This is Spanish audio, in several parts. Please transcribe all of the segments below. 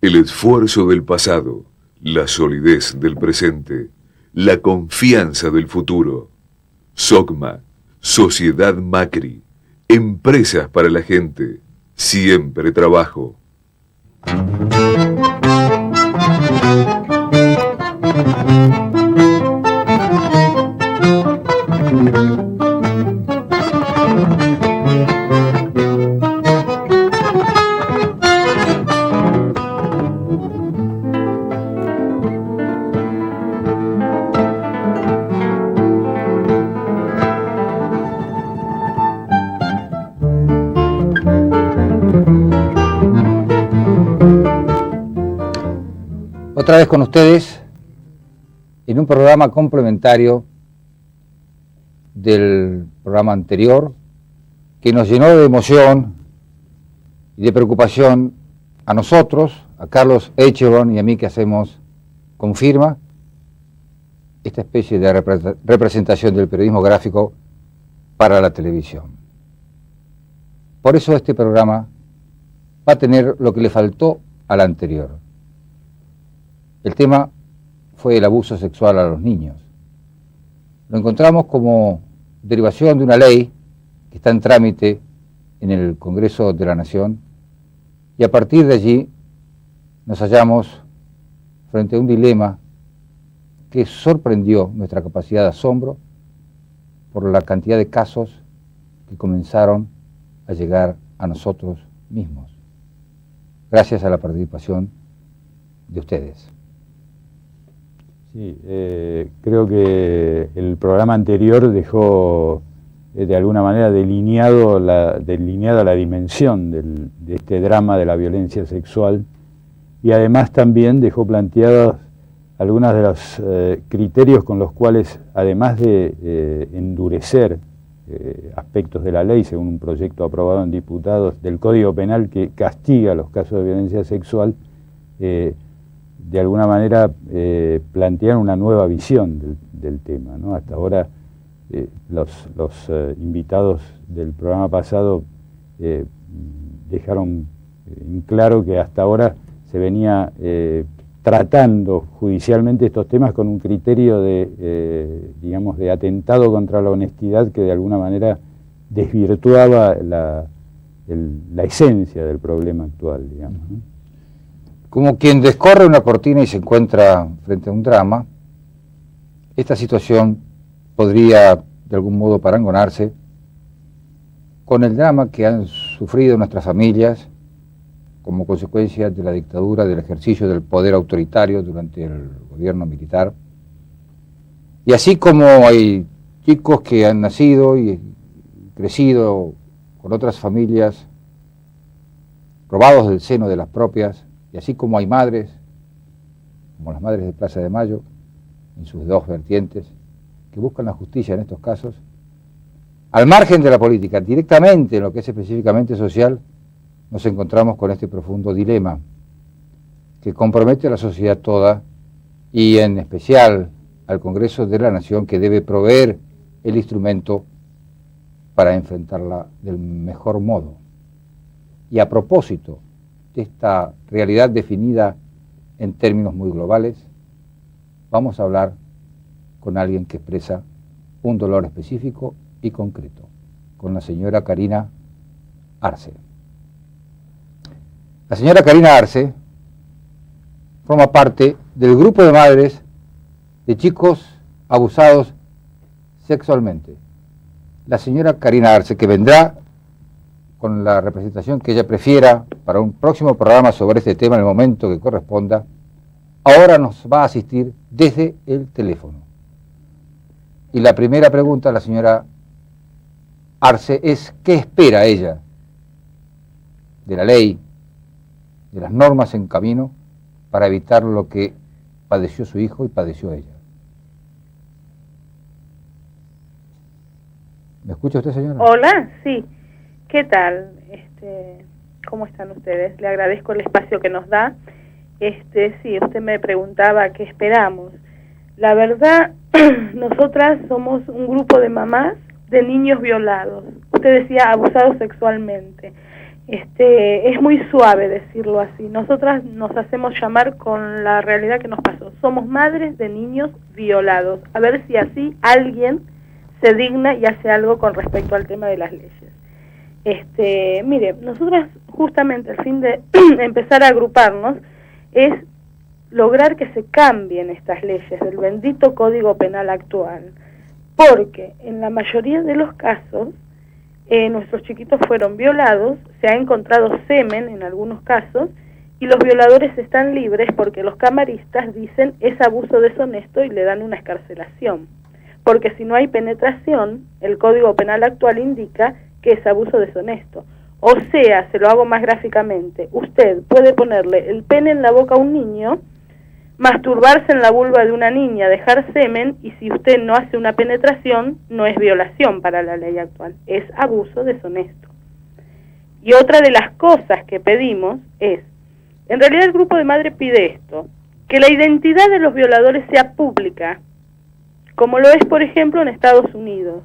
El esfuerzo del pasado, la solidez del presente, la confianza del futuro. SOCMA, Sociedad Macri, empresas para la gente, siempre trabajo. Otra vez con ustedes en un programa complementario del programa anterior que nos llenó de emoción y de preocupación a nosotros, a Carlos Echeron y a mí que hacemos Confirma, esta especie de representación del periodismo gráfico para la televisión. Por eso este programa va a tener lo que le faltó al anterior. El tema fue el abuso sexual a los niños. Lo encontramos como derivación de una ley que está en trámite en el Congreso de la Nación y a partir de allí nos hallamos frente a un dilema que sorprendió nuestra capacidad de asombro por la cantidad de casos que comenzaron a llegar a nosotros mismos, gracias a la participación de ustedes. Sí, creo que el programa anterior dejó de alguna manera delineada la dimensión de este drama de la violencia sexual y además también dejó planteados algunos de los criterios con los cuales, además de endurecer aspectos de la ley, según un proyecto aprobado en diputados del Código Penal que castiga los casos de violencia sexual, de alguna manera plantean una nueva visión del tema, ¿no? Hasta ahora los invitados del programa pasado dejaron en claro que hasta ahora se venía tratando judicialmente estos temas con un criterio digamos, de atentado contra la honestidad que de alguna manera desvirtuaba la esencia del problema actual, digamos, ¿no? Como quien descorre una cortina y se encuentra frente a un drama, esta situación podría de algún modo parangonarse con el drama que han sufrido nuestras familias como consecuencia de la dictadura, del ejercicio del poder autoritario durante el gobierno militar. Y así como hay chicos que han nacido y crecido con otras familias, robados del seno de las propias, y así como hay madres, como las madres de Plaza de Mayo, en sus dos vertientes, que buscan la justicia en estos casos, al margen de la política, directamente en lo que es específicamente social, nos encontramos con este profundo dilema que compromete a la sociedad toda y en especial al Congreso de la Nación, que debe proveer el instrumento para enfrentarla del mejor modo. Y a propósito de esta realidad definida en términos muy globales, vamos a hablar con alguien que expresa un dolor específico y concreto, con la señora Karina Arce. La señora Karina Arce forma parte del grupo de madres de chicos abusados sexualmente. La señora Karina Arce, que vendrá con la representación que ella prefiera para un próximo programa sobre este tema en el momento que corresponda, ahora nos va a asistir desde el teléfono. Y la primera pregunta a la señora Arce es: ¿qué espera ella de la ley, de las normas en camino, para evitar lo que padeció su hijo y padeció ella? ¿Me escucha usted, señora? Hola, sí. ¿Qué tal? ¿Cómo están ustedes? Le agradezco el espacio que nos da. Sí, usted me preguntaba qué esperamos. La verdad, nosotras somos un grupo de mamás de niños violados. usted decía abusados sexualmente. Es muy suave decirlo así. Nosotras nos hacemos llamar con la realidad que nos pasó. Somos madres de niños violados. A ver si así alguien se digna y hace algo con respecto al tema de las leyes. Mire, nosotras justamente el fin de empezar a agruparnos es lograr que se cambien estas leyes del bendito Código Penal actual, porque en la mayoría de los casos nuestros chiquitos fueron violados, se ha encontrado semen en algunos casos, y los violadores están libres porque los camaristas dicen es abuso deshonesto y le dan una excarcelación. Porque si no hay penetración, el Código Penal actual indica que es abuso deshonesto. O sea, se lo hago más gráficamente, usted puede ponerle el pene en la boca a un niño, masturbarse en la vulva de una niña, dejar semen, y si usted no hace una penetración, no es violación para la ley actual, es abuso deshonesto. Y otra de las cosas que pedimos es, en realidad el grupo de madre pide esto, que la identidad de los violadores sea pública, como lo es, por ejemplo, en Estados Unidos,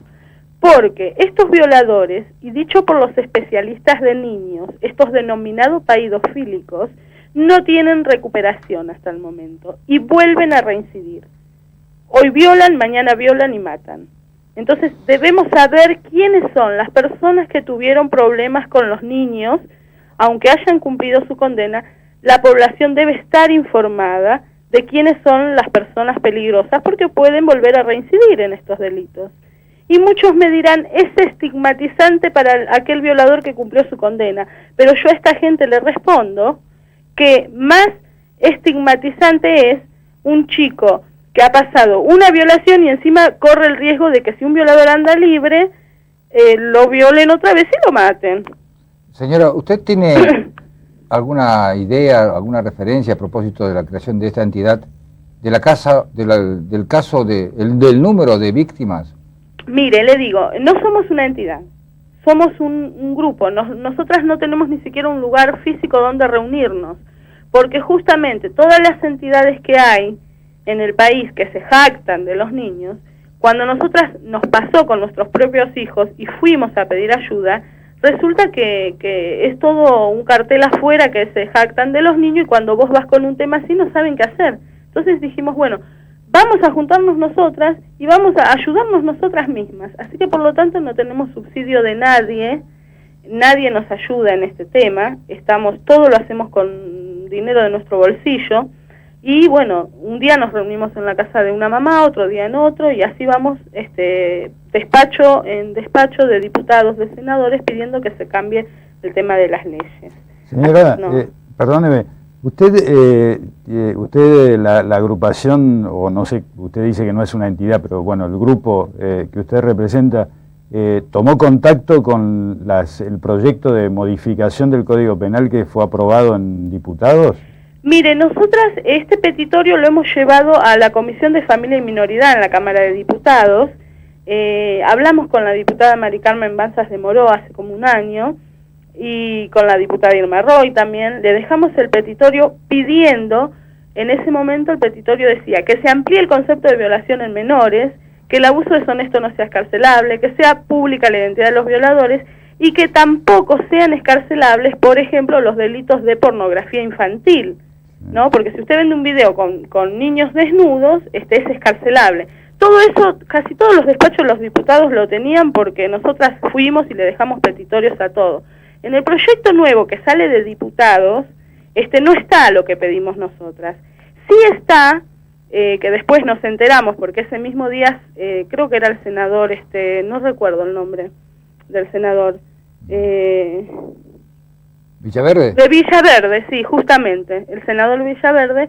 porque estos violadores, y dicho por los especialistas de niños, estos denominados paidofílicos, no tienen recuperación hasta el momento y vuelven a reincidir. Hoy violan, mañana violan y matan. Entonces debemos saber quiénes son las personas que tuvieron problemas con los niños, aunque hayan cumplido su condena. La población debe estar informada de quiénes son las personas peligrosas, porque pueden volver a reincidir en estos delitos. Y muchos me dirán, es estigmatizante para aquel violador que cumplió su condena, pero yo a esta gente le respondo que más estigmatizante es un chico que ha pasado una violación y encima corre el riesgo de que si un violador anda libre, lo violen otra vez y lo maten. Señora, ¿usted tiene alguna idea, alguna referencia a propósito de la creación de esta entidad, de la casa, del caso del número de víctimas? Mire, le digo, no somos una entidad, somos un grupo. Nosotras no tenemos ni siquiera un lugar físico donde reunirnos, porque justamente todas las entidades que hay en el país que se jactan de los niños, cuando nosotras nos pasó con nuestros propios hijos y fuimos a pedir ayuda, resulta que es todo un cartel afuera que se jactan de los niños, y cuando vos vas con un tema así no saben qué hacer. Entonces dijimos, bueno, vamos a juntarnos nosotras y vamos a ayudarnos nosotras mismas. Así que por lo tanto no tenemos subsidio de nadie, nadie nos ayuda en este tema, todo lo hacemos con dinero de nuestro bolsillo, y bueno, un día nos reunimos en la casa de una mamá, otro día en otro, y así vamos despacho en despacho de diputados, de senadores, pidiendo que se cambie el tema de las leyes. Señora, perdóneme, usted la agrupación, o no sé, usted dice que no es una entidad, pero bueno, el grupo que usted representa, ¿tomó contacto con el proyecto de modificación del Código Penal que fue aprobado en diputados? Mire, nosotras este petitorio lo hemos llevado a la Comisión de Familia y Minoridad en la Cámara de Diputados. Hablamos con la diputada Mari Carmen Banzas de Moró hace como un año, y con la diputada Irma Roy también. Le dejamos el petitorio pidiendo, en ese momento el petitorio decía que se amplíe el concepto de violación en menores, que el abuso deshonesto no sea excarcelable, que sea pública la identidad de los violadores, y que tampoco sean excarcelables, por ejemplo, los delitos de pornografía infantil, ¿no? Porque si usted vende un video con niños desnudos, es excarcelable. Todo eso, casi todos los despachos de los diputados lo tenían, porque nosotras fuimos y le dejamos petitorios a todo. En el proyecto nuevo que sale de diputados, no está lo que pedimos nosotras. Sí está, que después nos enteramos, porque ese mismo día, creo que era el senador, no recuerdo el nombre del senador, ¿Villaverde? De Villaverde, sí, justamente, el senador Villaverde,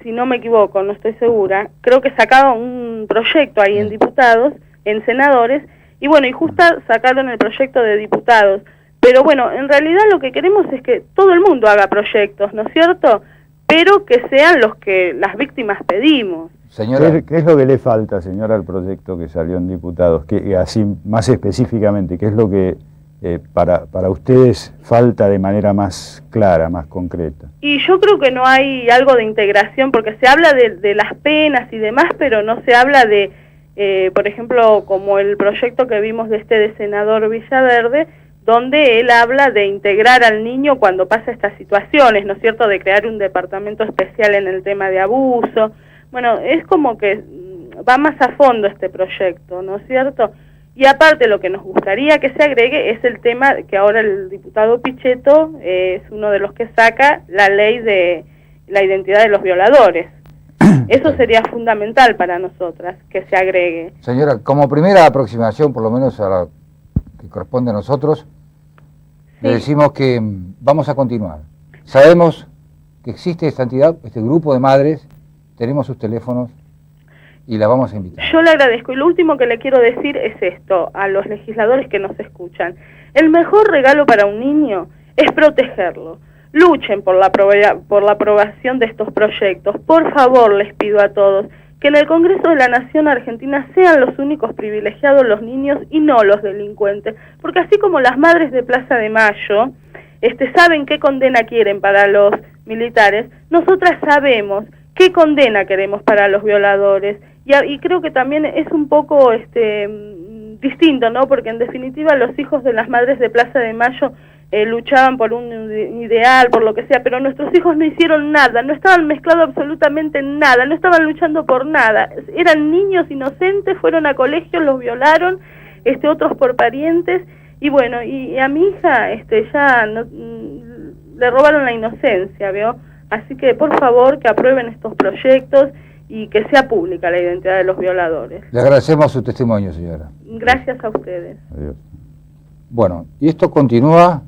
si no me equivoco, no estoy segura, creo que sacaba un proyecto ahí en diputados, en senadores, y bueno, y justo sacaron el proyecto de diputados. Pero bueno, en realidad lo que queremos es que todo el mundo haga proyectos, ¿no es cierto? Pero que sean los que las víctimas pedimos. Señora, ¿qué es lo que le falta, señora, al proyecto que salió en diputados? Así más específicamente, ¿qué es lo que para ustedes falta de manera más clara, más concreta? Y yo creo que no hay algo de integración, porque se habla de las penas y demás, pero no se habla de por ejemplo, como el proyecto que vimos de de senador Villaverde, donde él habla de integrar al niño cuando pasa estas situaciones, ¿no es cierto?, de crear un departamento especial en el tema de abuso. Bueno, es como que va más a fondo este proyecto, ¿no es cierto? Y aparte lo que nos gustaría que se agregue es el tema que ahora el diputado Pichetto es uno de los que saca la ley de la identidad de los violadores. Eso sería fundamental para nosotras, que se agregue. Señora, como primera aproximación, por lo menos a la que corresponde a nosotros, le decimos que vamos a continuar. Sabemos que existe esta entidad, este grupo de madres, tenemos sus teléfonos y la vamos a invitar. Yo le agradezco, y lo último que le quiero decir es esto, a los legisladores que nos escuchan. El mejor regalo para un niño es protegerlo. Luchen por la aprobación de estos proyectos. Por favor, les pido a todos que en el Congreso de la Nación Argentina sean los únicos privilegiados los niños y no los delincuentes. Porque así como las madres de Plaza de Mayo saben qué condena quieren para los militares, nosotras sabemos qué condena queremos para los violadores. Y creo que también es un poco distinto, ¿no? Porque en definitiva los hijos de las madres de Plaza de Mayo luchaban por un ideal, por lo que sea, pero nuestros hijos no hicieron nada, no estaban mezclados absolutamente en nada, no estaban luchando por nada, eran niños inocentes, fueron a colegios, los violaron, otros por parientes, y bueno, y a mi hija ya no, le robaron la inocencia, ¿veo? Así que por favor que aprueben estos proyectos y que sea pública la identidad de los violadores. Le agradecemos su testimonio, señora. Gracias a ustedes. Adiós. Bueno, y esto continúa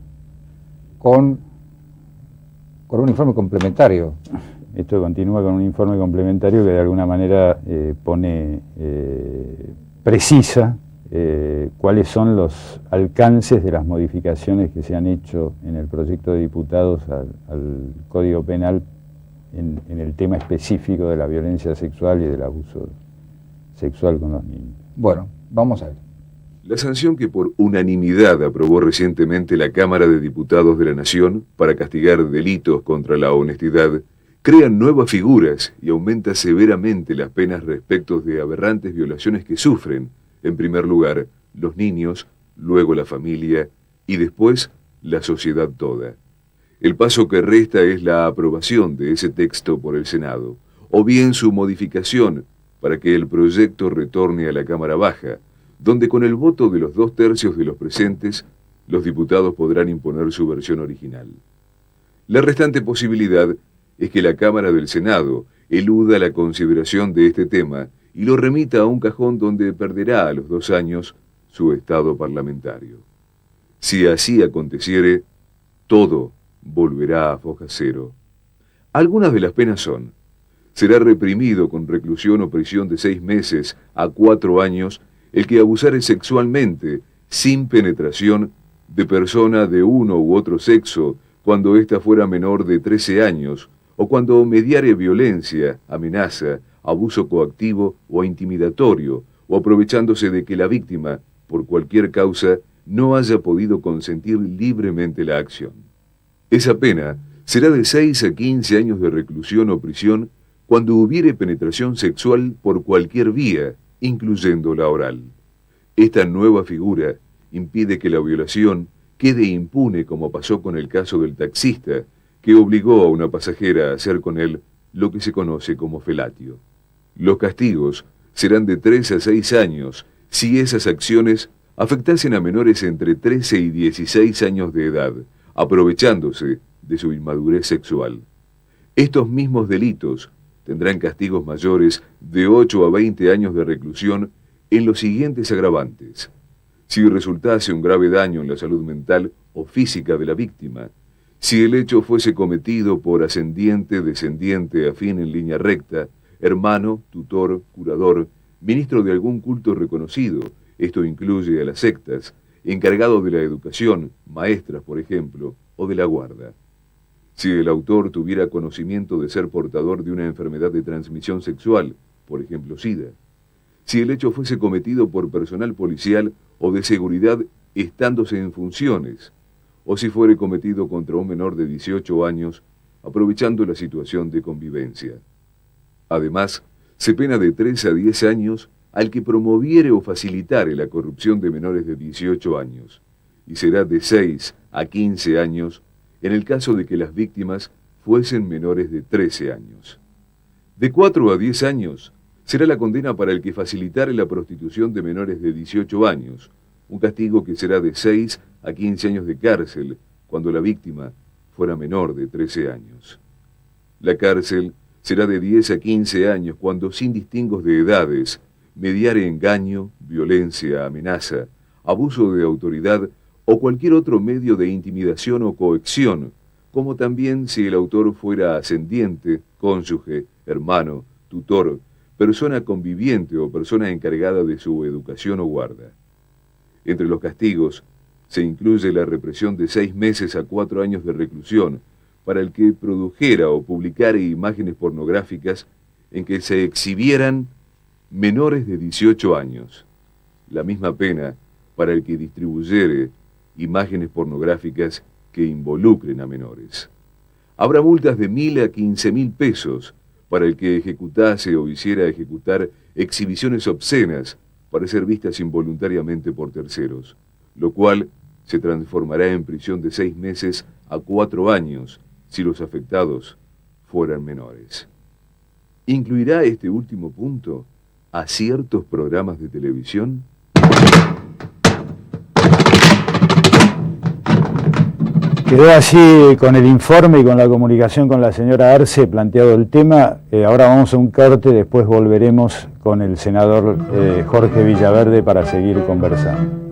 con un informe complementario. Esto continúa con un informe complementario que de alguna manera precisa cuáles son los alcances de las modificaciones que se han hecho en el proyecto de diputados al Código Penal en el tema específico de la violencia sexual y del abuso sexual con los niños. Bueno, vamos a ver. La sanción que por unanimidad aprobó recientemente la Cámara de Diputados de la Nación para castigar delitos contra la honestidad crea nuevas figuras y aumenta severamente las penas respecto de aberrantes violaciones que sufren, en primer lugar, los niños, luego la familia y después la sociedad toda. El paso que resta es la aprobación de ese texto por el Senado, o bien su modificación para que el proyecto retorne a la Cámara Baja, donde con el voto de los 2/3 de los presentes, los diputados podrán imponer su versión original. La restante posibilidad es que la Cámara del Senado eluda la consideración de este tema y lo remita a un cajón donde perderá a los 2 años su estado parlamentario. Si así aconteciere, todo volverá a foja cero. Algunas de las penas son: será reprimido con reclusión o prisión de 6 meses a 4 años el que abusare sexualmente, sin penetración, de persona de uno u otro sexo, cuando ésta fuera menor de 13 años, o cuando mediare violencia, amenaza, abuso coactivo o intimidatorio, o aprovechándose de que la víctima, por cualquier causa, no haya podido consentir libremente la acción. Esa pena será de 6 a 15 años de reclusión o prisión cuando hubiere penetración sexual por cualquier vía, incluyendo la oral. Esta nueva figura impide que la violación quede impune, como pasó con el caso del taxista, que obligó a una pasajera a hacer con él lo que se conoce como felatio. Los castigos serán de 3 a 6 años si esas acciones afectasen a menores entre 13 y 16 años de edad, aprovechándose de su inmadurez sexual. Estos mismos delitos tendrán castigos mayores de 8 a 20 años de reclusión en los siguientes agravantes: si resultase un grave daño en la salud mental o física de la víctima, si el hecho fuese cometido por ascendiente, descendiente, afín en línea recta, hermano, tutor, curador, ministro de algún culto reconocido, esto incluye a las sectas, encargado de la educación, maestras, por ejemplo, o de la guarda. Si el autor tuviera conocimiento de ser portador de una enfermedad de transmisión sexual, por ejemplo SIDA. Si el hecho fuese cometido por personal policial o de seguridad estándose en funciones, o si fuere cometido contra un menor de 18 años, aprovechando la situación de convivencia. Además, se pena de 3 a 10 años al que promoviere o facilitare la corrupción de menores de 18 años, y será de 6 a 15 años en el caso de que las víctimas fuesen menores de 13 años. De 4 a 10 años será la condena para el que facilitare la prostitución de menores de 18 años, un castigo que será de 6 a 15 años de cárcel cuando la víctima fuera menor de 13 años. La cárcel será de 10 a 15 años cuando, sin distingos de edades, mediare engaño, violencia, amenaza, abuso de autoridad o cualquier otro medio de intimidación o coacción, como también si el autor fuera ascendiente, cónyuge, hermano, tutor, persona conviviente o persona encargada de su educación o guarda. Entre los castigos se incluye la represión de 6 meses a 4 años de reclusión para el que produjera o publicara imágenes pornográficas en que se exhibieran menores de 18 años. La misma pena para el que distribuyere imágenes pornográficas que involucren a menores. Habrá multas de 1.000 a 15.000 pesos para el que ejecutase o hiciera ejecutar exhibiciones obscenas para ser vistas involuntariamente por terceros, lo cual se transformará en prisión de 6 meses a 4 años si los afectados fueran menores. ¿Incluirá este último punto a ciertos programas de televisión? Quedó así con el informe y con la comunicación con la señora Arce planteado el tema. Ahora vamos a un corte, después volveremos con el senador Jorge Villaverde para seguir conversando.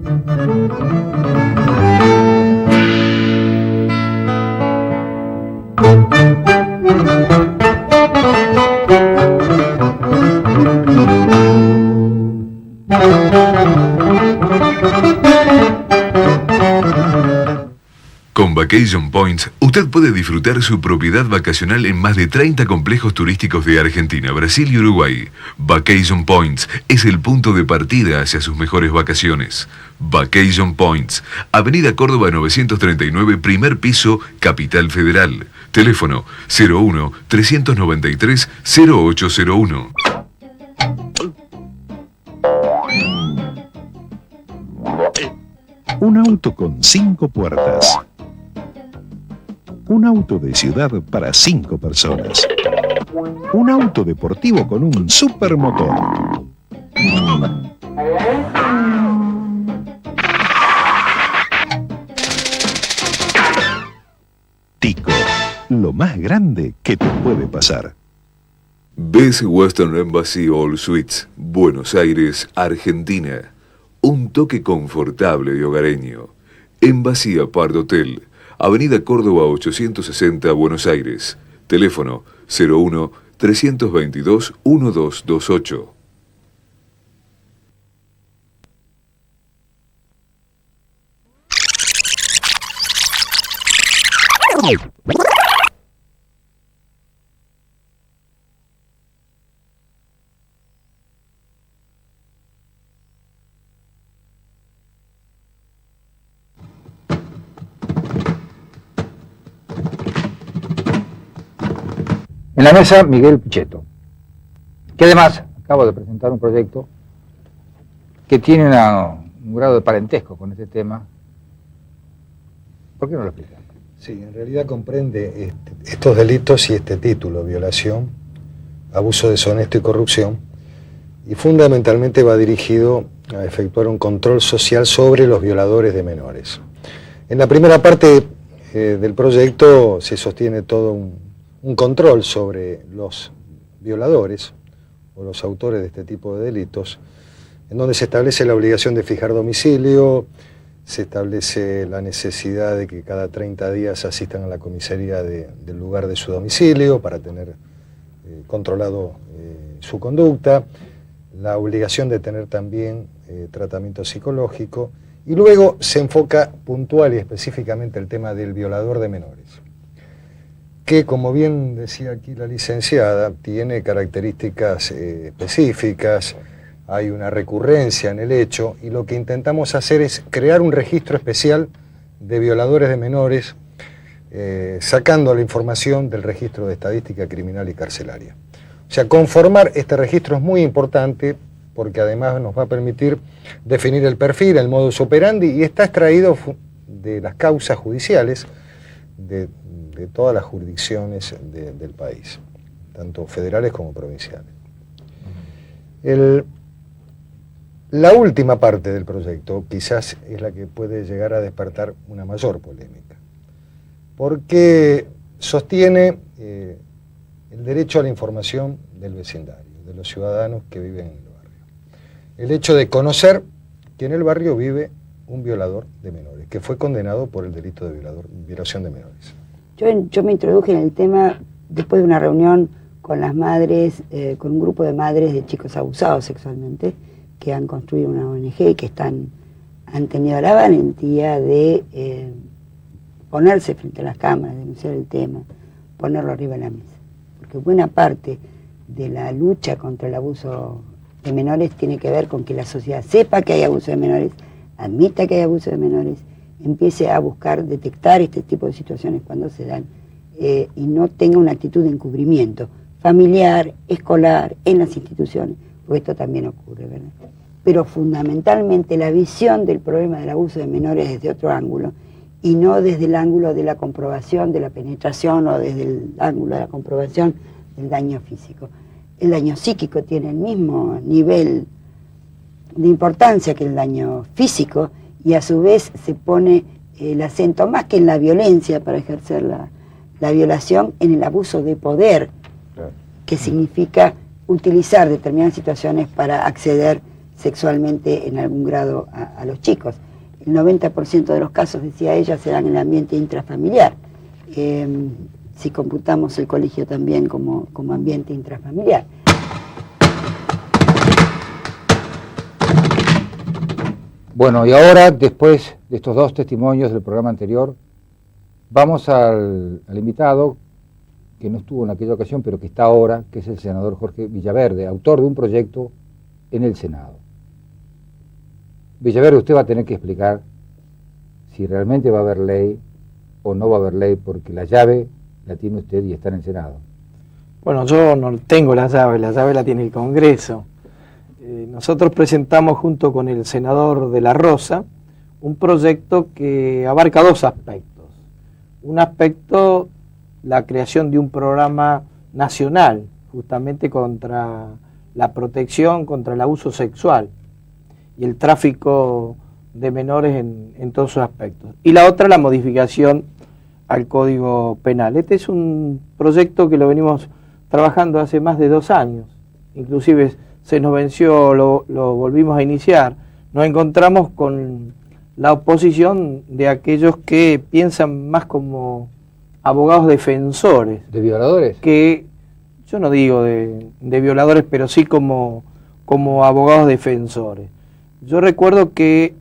Con Vacation Points, usted puede disfrutar su propiedad vacacional en más de 30 complejos turísticos de Argentina, Brasil y Uruguay. Vacation Points es el punto de partida hacia sus mejores vacaciones. Vacation Points, Avenida Córdoba 939, primer piso, Capital Federal. Teléfono 01-393-0801. Un auto con 5 puertas. Un auto de ciudad para 5 personas. Un auto deportivo con un supermotor. Tico, lo más grande que te puede pasar. Best Western Embassy All Suites, Buenos Aires, Argentina. Un toque confortable y hogareño. Embassy Apart Hotel, Avenida Córdoba 860, Buenos Aires. Teléfono 01-322-1228. En la mesa, Miguel Pichetto, que además acabo de presentar un proyecto que tiene un grado de parentesco con este tema. ¿Por qué no lo explica? Sí, en realidad comprende estos delitos y este título: violación, abuso deshonesto y corrupción, y fundamentalmente va dirigido a efectuar un control social sobre los violadores de menores. En la primera parte del proyecto se sostiene todo un control sobre los violadores o los autores de este tipo de delitos, en donde se establece la obligación de fijar domicilio, se establece la necesidad de que cada 30 días asistan a la comisaría del lugar de su domicilio para tener controlado su conducta, la obligación de tener también tratamiento psicológico, y luego se enfoca puntual y específicamente el tema del violador de menores, que, como bien decía aquí la licenciada, tiene características específicas, hay una recurrencia en el hecho, y lo que intentamos hacer es crear un registro especial de violadores de menores, sacando la información del registro de estadística criminal y carcelaria. O sea, conformar este registro es muy importante porque además nos va a permitir definir el perfil, el modus operandi, y está extraído de las causas judiciales de todas las jurisdicciones del país, tanto federales como provinciales. La última parte del proyecto quizás es la que puede llegar a despertar una mayor polémica, porque sostiene el derecho a la información del vecindario, de los ciudadanos que viven en el barrio. El hecho de conocer que en el barrio vive un violador de menores, que fue condenado por el delito de violación de menores. Yo me introduje en el tema después de una reunión con las madres, con un grupo de madres de chicos abusados sexualmente, que han construido una ONG y que han tenido la valentía de ponerse frente a las cámaras, denunciar el tema, ponerlo arriba de la mesa. Porque buena parte de la lucha contra el abuso de menores tiene que ver con que la sociedad sepa que hay abuso de menores, admita que hay abuso de menores, empiece a buscar detectar este tipo de situaciones cuando se dan y no tenga una actitud de encubrimiento familiar, escolar, en las instituciones, porque esto también ocurre, ¿verdad? Pero fundamentalmente la visión del problema del abuso de menores desde otro ángulo, y no desde el ángulo de la comprobación de la penetración o desde el ángulo de la comprobación del daño físico. El daño psíquico tiene el mismo nivel de importancia que el daño físico, y a su vez se pone el acento más que en la violencia para ejercer la violación, en el abuso de poder, que significa utilizar determinadas situaciones para acceder sexualmente en algún grado a los chicos. El 90% de los casos, decía ella, se dan en el ambiente intrafamiliar. Si computamos el colegio también como ambiente intrafamiliar. Bueno, y ahora, después de estos dos testimonios del programa anterior, vamos al invitado, que no estuvo en aquella ocasión, pero que está ahora, que es el senador Jorge Villaverde, autor de un proyecto en el Senado. Villaverde, usted va a tener que explicar si realmente va a haber ley o no va a haber ley, porque la llave la tiene usted y está en el Senado. Bueno, yo no tengo la llave la tiene el Congreso. Nosotros presentamos junto con el senador de la Rosa un proyecto que abarca dos aspectos. Un aspecto, la creación de un programa nacional, justamente contra la protección, contra el abuso sexual y el tráfico de menores en todos sus aspectos. Y la otra, la modificación al Código Penal. Este es un proyecto que lo venimos trabajando hace más de 2 años, inclusive se nos venció, lo volvimos a iniciar. Nos encontramos con la oposición de aquellos que piensan más como abogados defensores. ¿De violadores? Que yo no digo de violadores, pero sí como abogados defensores. Yo recuerdo que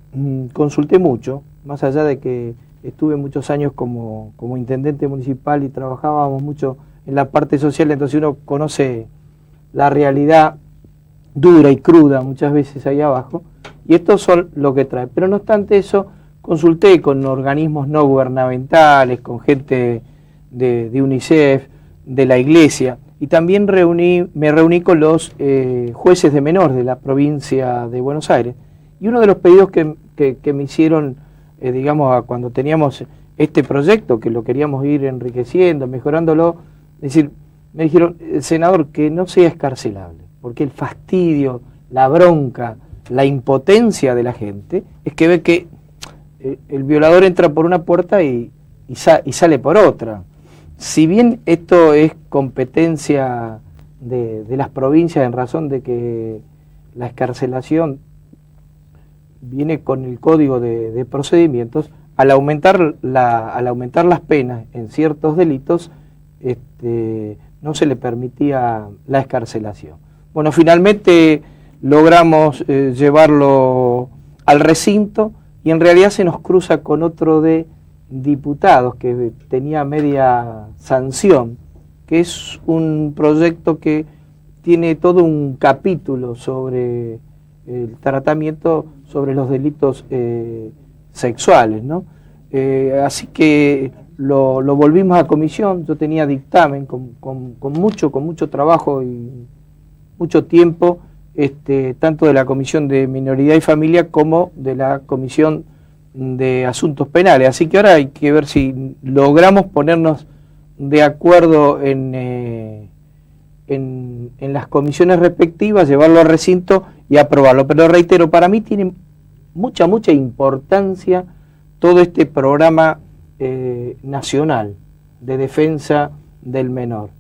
consulté mucho, más allá de que estuve muchos años como intendente municipal y trabajábamos mucho en la parte social, entonces uno conoce la realidad dura y cruda muchas veces ahí abajo, y esto son lo que trae. Pero no obstante eso, consulté con organismos no gubernamentales, con gente de UNICEF, de la Iglesia, y también me reuní con los jueces de menor de la provincia de Buenos Aires, y uno de los pedidos que me hicieron, digamos, cuando teníamos este proyecto, que lo queríamos ir enriqueciendo, mejorándolo, es decir, me dijeron, senador, que no sea escarcelable, porque el fastidio, la bronca, la impotencia de la gente es que ve que el violador entra por una puerta y sale por otra. Si bien esto es competencia de las provincias en razón de que la escarcelación viene con el código de procedimientos, al aumentar las penas en ciertos delitos, no se le permitía la escarcelación. Bueno, finalmente logramos llevarlo al recinto, y en realidad se nos cruza con otro de diputados que tenía media sanción, que es un proyecto que tiene todo un capítulo sobre el tratamiento sobre los delitos sexuales, ¿no? Así que lo volvimos a comisión. Yo tenía dictamen con mucho trabajo y mucho tiempo, tanto de la Comisión de Minoridad y Familia como de la Comisión de Asuntos Penales. Así que ahora hay que ver si logramos ponernos de acuerdo en las comisiones respectivas, llevarlo al recinto y aprobarlo. Pero reitero, para mí tiene mucha importancia todo este programa nacional de defensa del menor.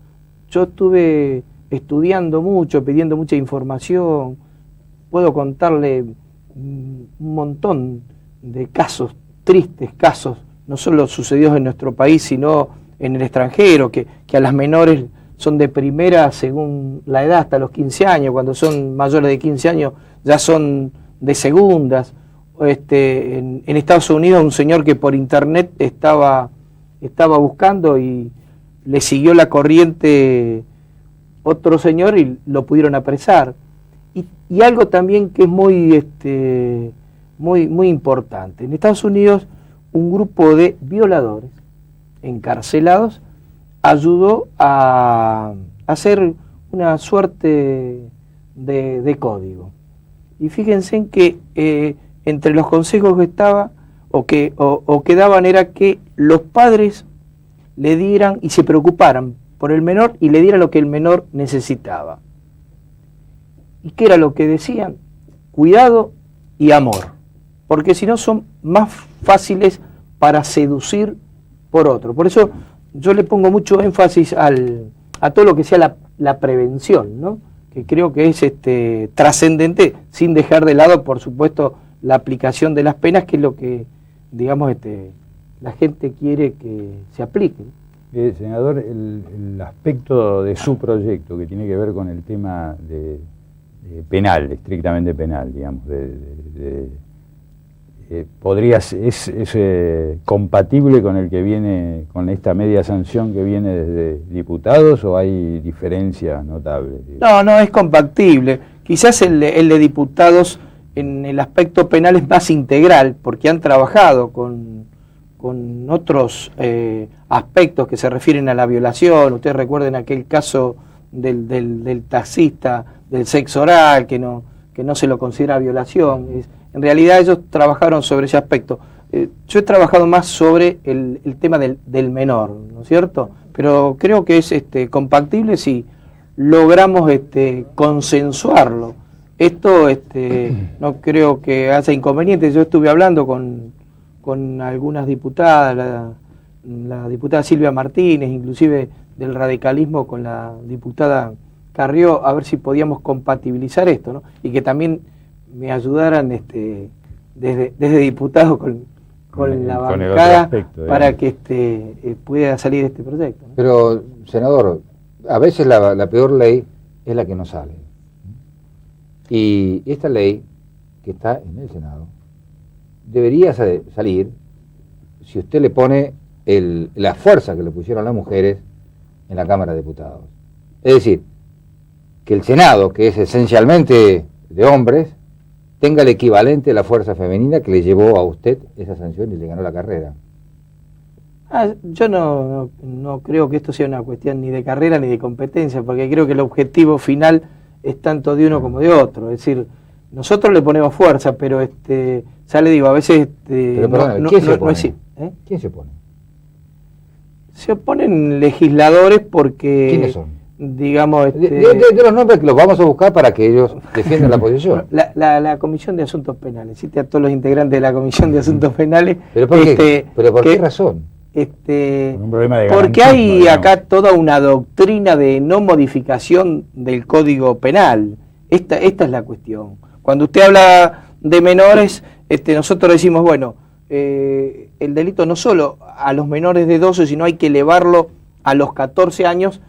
Yo estuve estudiando mucho, pidiendo mucha información, puedo contarle un montón de casos, tristes casos, no solo sucedidos en nuestro país, sino en el extranjero, que a las menores son de primera según la edad, hasta los 15 años, cuando son mayores de 15 años ya son de segundas. En Estados Unidos un señor que por internet estaba buscando y le siguió la corriente otro señor y lo pudieron apresar. Y algo también que es muy importante. En Estados Unidos un grupo de violadores encarcelados ayudó a hacer una suerte de código. Y fíjense en que entre los consejos que estaba o que daban era que los padres le dieran y se preocuparan por el menor y le dieran lo que el menor necesitaba. ¿Y qué era lo que decían? Cuidado y amor, porque si no son más fáciles para seducir por otro. Por eso yo le pongo mucho énfasis a todo lo que sea la prevención, ¿no? Que creo que es trascendente, sin dejar de lado, por supuesto, la aplicación de las penas, que es lo que, digamos, la gente quiere que se aplique. Senador, el aspecto de su proyecto que tiene que ver con el tema de penal, estrictamente penal, digamos, ¿es compatible con el que viene, con esta media sanción que viene desde diputados, o hay diferencias notables? No, es compatible. Quizás el de diputados en el aspecto penal es más integral, porque han trabajado con otros aspectos que se refieren a la violación. Ustedes recuerden aquel caso del taxista, del sexo oral, que no se lo considera violación. En realidad ellos trabajaron sobre ese aspecto. Yo he trabajado más sobre el tema del menor, ¿no es cierto? Pero creo que es compatible si logramos consensuarlo. Esto no creo que haya inconvenientes. Yo estuve hablando con algunas diputadas, la diputada Silvia Martínez, inclusive del radicalismo, con la diputada Carrió, a ver si podíamos compatibilizar esto, ¿no? Y que también me ayudaran desde diputados con la bancada para que pueda salir este proyecto, ¿no? Pero, senador, a veces la peor ley es la que no sale. Y esta ley, que está en el Senado, debería salir si usted le pone la fuerza que le pusieron las mujeres en la Cámara de Diputados. Es decir, que el Senado, que es esencialmente de hombres, tenga el equivalente de la fuerza femenina que le llevó a usted esa sanción y le ganó la carrera. Yo no creo que esto sea una cuestión ni de carrera ni de competencia, porque creo que el objetivo final es tanto de uno como de otro. Es decir, nosotros le ponemos fuerza, pero ya le digo, a veces pero perdón, ¿quién se opone? ¿Quién se opone? Se oponen legisladores porque... ¿Quiénes son? Digamos, de los nombres que los vamos a buscar para que ellos defiendan la posición. La Comisión de Asuntos Penales, cite a todos los integrantes de la Comisión de Asuntos Penales. ¿Pero por qué? ¿Pero por qué razón? Un problema de porque hay acá toda una doctrina de no modificación del Código Penal. Esta es la cuestión. Cuando usted habla de menores, nosotros decimos, bueno, el delito no solo a los menores de 12, sino hay que elevarlo a los 14 años.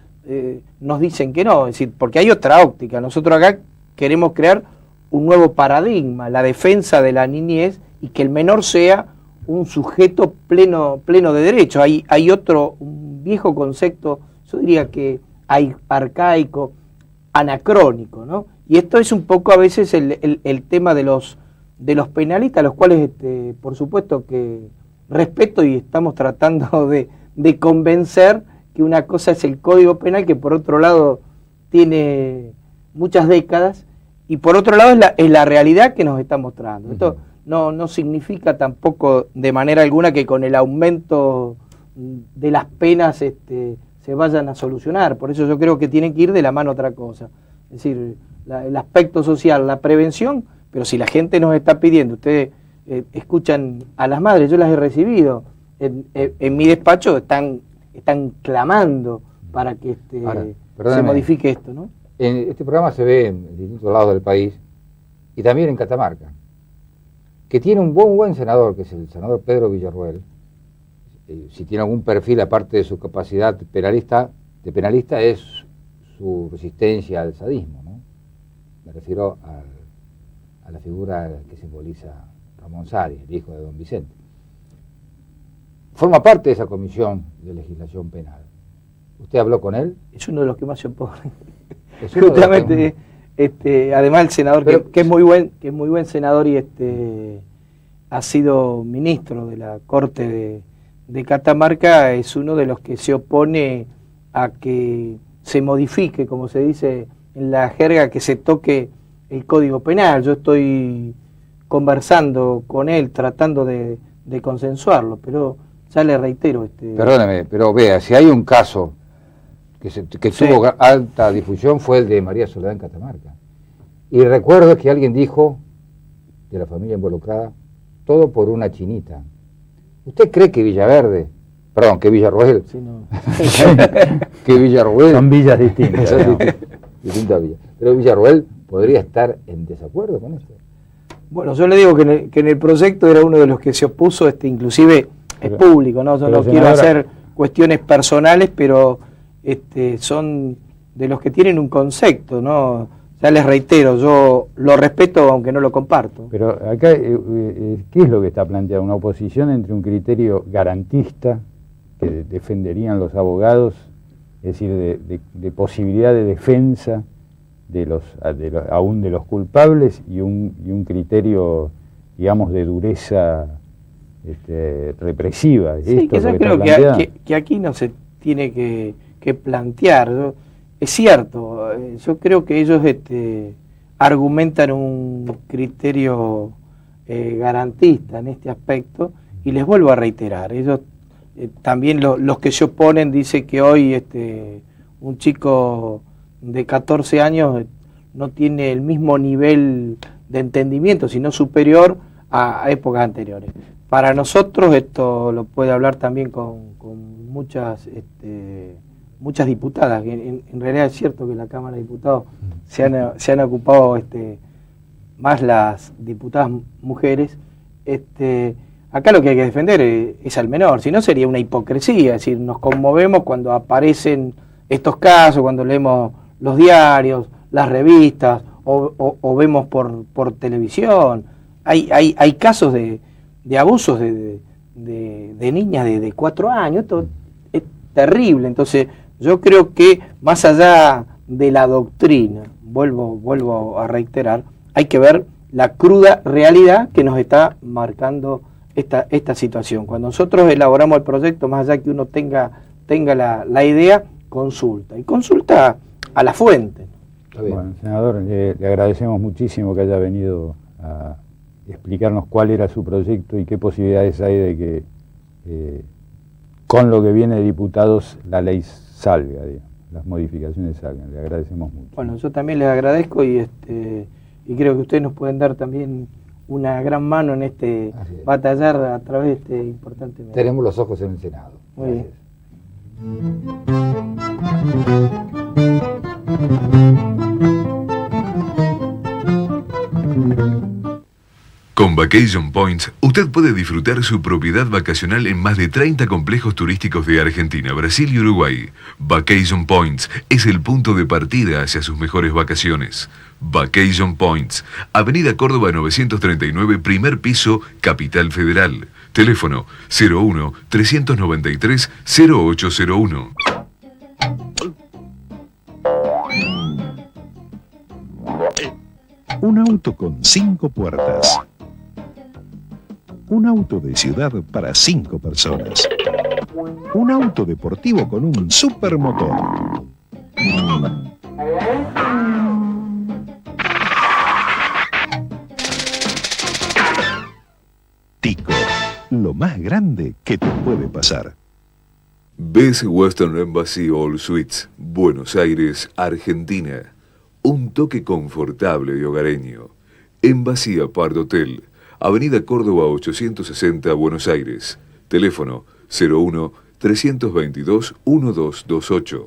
Nos dicen que no, es decir, porque hay otra óptica. Nosotros acá queremos crear un nuevo paradigma, la defensa de la niñez, y que el menor sea un sujeto pleno de derecho. Hay un viejo concepto, yo diría que arcaico, anacrónico, ¿no? Y esto es un poco a veces el tema de los penalistas, los cuales por supuesto que respeto, y estamos tratando de convencer que una cosa es el Código Penal, que por otro lado tiene muchas décadas, y por otro lado es la realidad que nos está mostrando. Esto no significa tampoco de manera alguna que con el aumento de las penas se vayan a solucionar. Por eso yo creo que tiene que ir de la mano otra cosa. Es decir, el aspecto social, la prevención, pero si la gente nos está pidiendo, ustedes escuchan a las madres, yo las he recibido, en mi despacho están clamando para que Ahora, se modifique esto, ¿no? Este programa se ve en distintos lados del país y también en Catamarca, que tiene un buen senador, que es el senador Pedro Villarroel. Si tiene algún perfil, aparte de su capacidad penalista, es su resistencia al sadismo, ¿no? Me refiero a la figura que simboliza Ramón Sari, el hijo de don Vicente. Forma parte de esa comisión de legislación penal. ¿Usted habló con él? Es uno de los que más se opone. Justamente, además el senador, que es muy buen senador y ha sido ministro de la Corte de Catamarca, es uno de los que se opone a que se modifique, como se dice en la jerga, que se toque el Código Penal. Yo estoy conversando con él, tratando de consensuarlo, pero ya le reitero. Perdóneme, pero vea, si hay un caso que tuvo alta difusión, fue el de María Soledad en Catamarca. Y recuerdo que alguien dijo, de la familia involucrada, todo por una chinita. ¿Usted cree que Villarroel, Sí, no. que Villarroel... Son villas distintas. Distintas villas. Pero Villarroel podría estar en desacuerdo con esto. Bueno, yo le digo que en el proyecto era uno de los que se opuso, inclusive es público, ¿no? Yo no quiero hacer cuestiones personales, pero son de los que tienen un concepto, ¿no? Ya les reitero, yo lo respeto aunque no lo comparto. Pero acá, ¿qué es lo que está planteado? Una oposición entre un criterio garantista que defenderían los abogados, es decir, de posibilidad de defensa aún de los culpables, y un criterio, digamos, de dureza represiva. Sí, que yo creo que aquí no se tiene que plantear. Es cierto, yo creo que ellos argumentan un criterio garantista en este aspecto, y les vuelvo a reiterar, ellos también los que se oponen dicen que hoy un chico de 14 años no tiene el mismo nivel de entendimiento, sino superior a épocas anteriores. Para nosotros, esto lo puede hablar también con muchas diputadas, que en realidad es cierto que en la Cámara de Diputados se han ocupado más las diputadas mujeres. Acá lo que hay que defender es al menor, si no sería una hipocresía. Es decir, nos conmovemos cuando aparecen estos casos, cuando leemos los diarios, las revistas, o vemos por televisión. Hay casos de abusos de niñas de 4 años. Esto es terrible. Entonces yo creo que más allá de la doctrina, vuelvo a reiterar, hay que ver la cruda realidad que nos está marcando esta situación. Cuando nosotros elaboramos el proyecto, más allá que uno tenga la idea, consulta. Y consulta a la fuente. Bueno, senador, le agradecemos muchísimo que haya venido a explicarnos cuál era su proyecto y qué posibilidades hay de que con lo que viene de diputados la ley salga, digamos, las modificaciones salgan. Le agradecemos mucho. Bueno, yo también les agradezco y creo que ustedes nos pueden dar también una gran mano en batallar a través de este importante medio. Tenemos los ojos en el Senado. Muy bien. Con Vacation Points, usted puede disfrutar su propiedad vacacional en más de 30 complejos turísticos de Argentina, Brasil y Uruguay. Vacation Points es el punto de partida hacia sus mejores vacaciones. Vacation Points, Avenida Córdoba 939, primer piso, Capital Federal. Teléfono 01-393-0801. Un auto con 5 puertas. Un auto de ciudad para 5 personas. Un auto deportivo con un supermotor. más grande que te puede pasar. Best Western Embassy All Suites, Buenos Aires, Argentina. Un toque confortable y hogareño. Embassy Apart Hotel, Avenida Córdoba 860, Buenos Aires. Teléfono 01-322-1228.